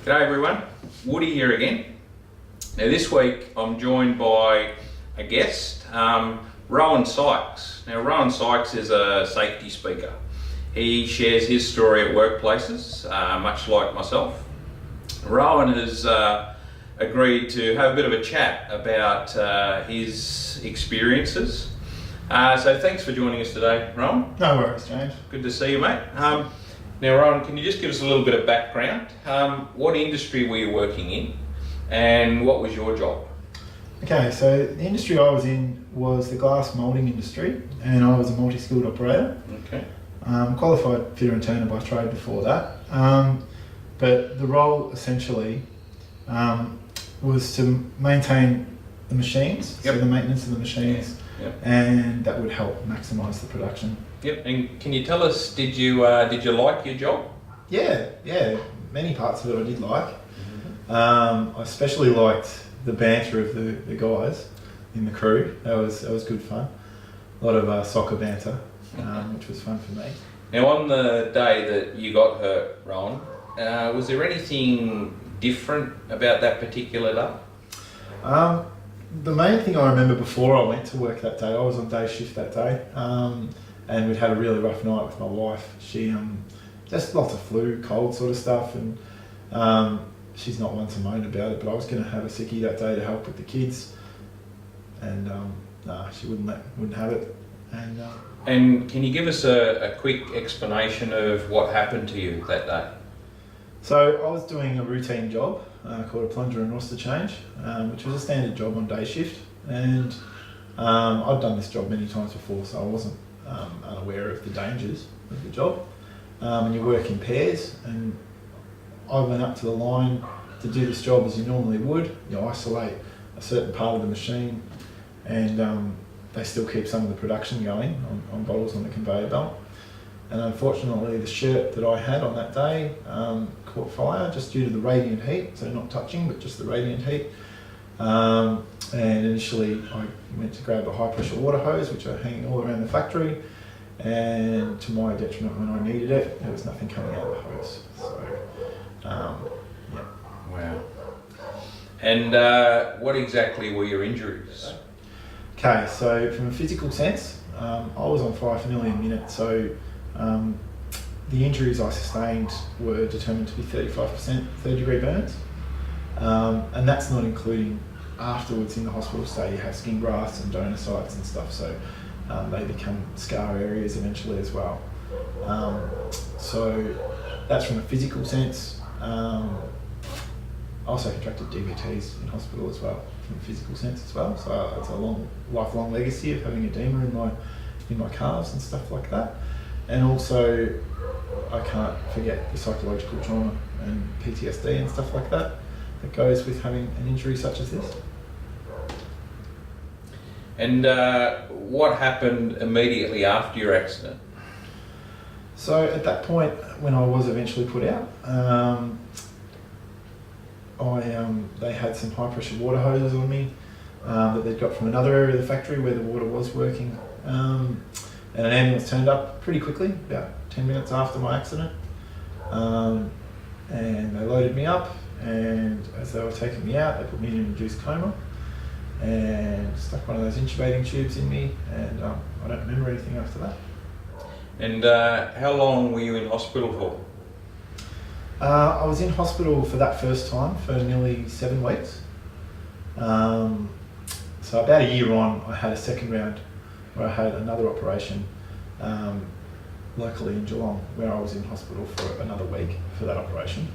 G'day everyone, Woody here again. Now this week I'm joined by a guest, Rohan Sykes. Now Rohan Sykes is a safety speaker. He shares his story at workplaces, much like myself. Rohan has agreed to have a bit of a chat about his experiences. So thanks for joining us today, Rohan. No worries, James. Good to see you, mate. Now, Rohan, can you just give us a little bit of background? What industry were you working in, and what was your job? Okay, so the industry I was in was the glass moulding industry, and I was a multi-skilled operator. Okay. Qualified fitter and turner by trade before that. But the role essentially was to maintain the machines, Yep. so the maintenance of the machines, Yep. and that would help maximise the production. Yep. And can you tell us, did you like your job? Yeah, many parts of it I did like. I especially liked the banter of the guys in the crew. That was good fun. A lot of soccer banter, which was fun for me. Now, on the day that you got hurt, Rohan, was there anything different about that particular day? The main thing I remember before I went to work that day, I was on day shift that day, and we'd had a really rough night with my wife. She just lots of flu, cold sort of stuff, and she's not one to moan about it, but I was going to have a sickie that day to help with the kids, and she wouldn't have it. And can you give us a quick explanation of what happened to you that day? So I was doing a routine job called a plunger and roster change, which was a standard job on day shift, and I'd done this job many times before, so I wasn't unaware of the dangers of the job. And you work in pairs, and I went up to the line to do this job as you normally would. You isolate a certain part of the machine, and they still keep some of the production going on bottles on the conveyor belt. And unfortunately, the shirt that I had on that day caught fire just due to the radiant heat, so not touching, but just the radiant heat. And initially, I went to grab a high-pressure water hose, which are hanging all around the factory, and to my detriment, when I needed it, there was nothing coming out of the hose. So, yeah. Wow. And what exactly were your injuries? Okay, so from a physical sense, I was on fire for nearly a minute, so the injuries I sustained were determined to be 35% third-degree burns, and that's not including afterwards in the hospital stay. You have skin grafts and donor sites and stuff, so they become scar areas eventually as well. So that's from a physical sense. I also contracted DVTs in hospital as well, from a physical sense as well. So it's a lifelong legacy of having edema in my calves and stuff like that. And also, I can't forget the psychological trauma and PTSD and stuff like that goes with having an injury such as this. And what happened immediately after your accident? So at that point, when I was eventually put out, they had some high pressure water hoses on me that they'd got from another area of the factory where the water was working. And an ambulance turned up pretty quickly, about 10 minutes after my accident. And they loaded me up, and as they were taking me out, they put me in an induced coma and stuck one of those intubating tubes in me, and I don't remember anything after that. And how long were you in hospital for? I was in hospital for that first time for nearly 7 weeks. So about a year on, I had a second round where I had another operation locally in Geelong, where I was in hospital for another week for that operation.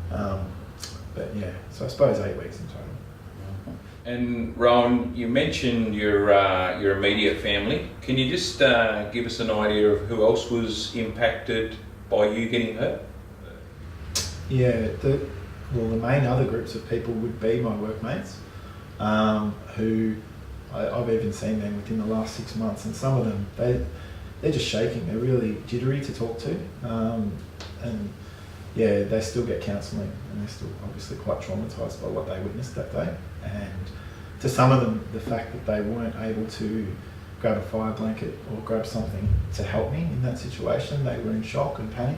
But yeah, so I suppose 8 weeks in total. And Rohan, you mentioned your immediate family. Can you just give us an idea of who else was impacted by you getting hurt? Yeah, the main other groups of people would be my workmates, who I've even seen them within the last 6 months, and some of them, they're just shaking. They're really jittery to talk to, and yeah, they still get counselling, and they're still obviously quite traumatised by what they witnessed that day. And to some of them, the fact that they weren't able to grab a fire blanket or grab something to help me in that situation, they were in shock and panic,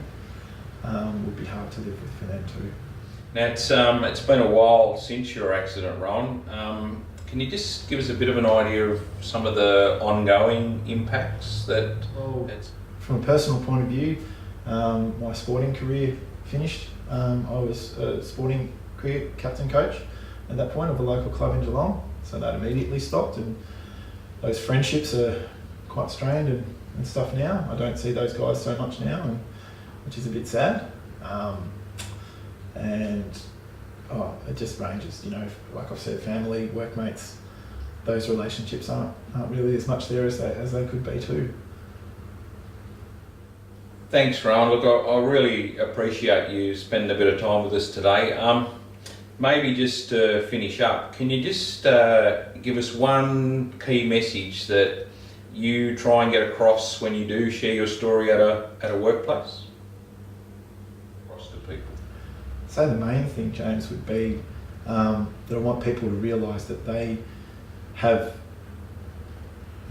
would be hard to live with for them too. Now it's been a while since your accident, Rohan. Can you just give us a bit of an idea of some of the ongoing impacts that it's... From a personal point of view, my sporting career finished. I was a sporting career captain coach at that point of a local club in Geelong, so that immediately stopped, and those friendships are quite strained and stuff now. I don't see those guys so much now, which is a bit sad. It just ranges, like I've said, family, workmates, those relationships aren't really as much there as they could be too. Thanks, Rohan. Look, I really appreciate you spending a bit of time with us today. Maybe just to finish up, can you just give us one key message that you try and get across when you do share your story at a workplace? Across to people. So the main thing, James, would be that I want people to realise that they have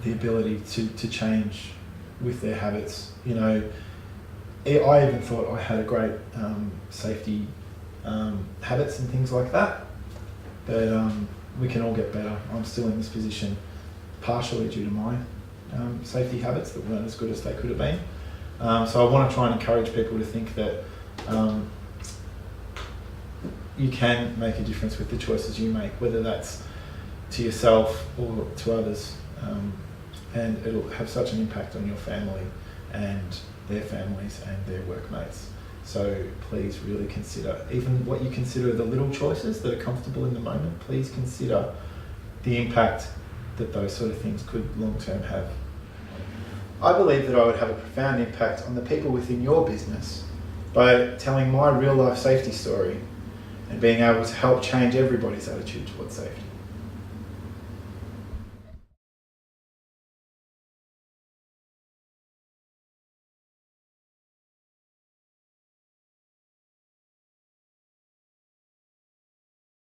the ability to change with their habits. I even thought I had a great safety habits and things like that, but we can all get better. I'm still in this position partially due to my safety habits that weren't as good as they could have been. So I want to try and encourage people to think that you can make a difference with the choices you make, whether that's to yourself or to others, and it'll have such an impact on your family and their families and their workmates. So please really consider, even what you consider the little choices that are comfortable in the moment, please consider the impact that those sort of things could long term have. I believe that I would have a profound impact on the people within your business by telling my real life safety story and being able to help change everybody's attitude towards safety.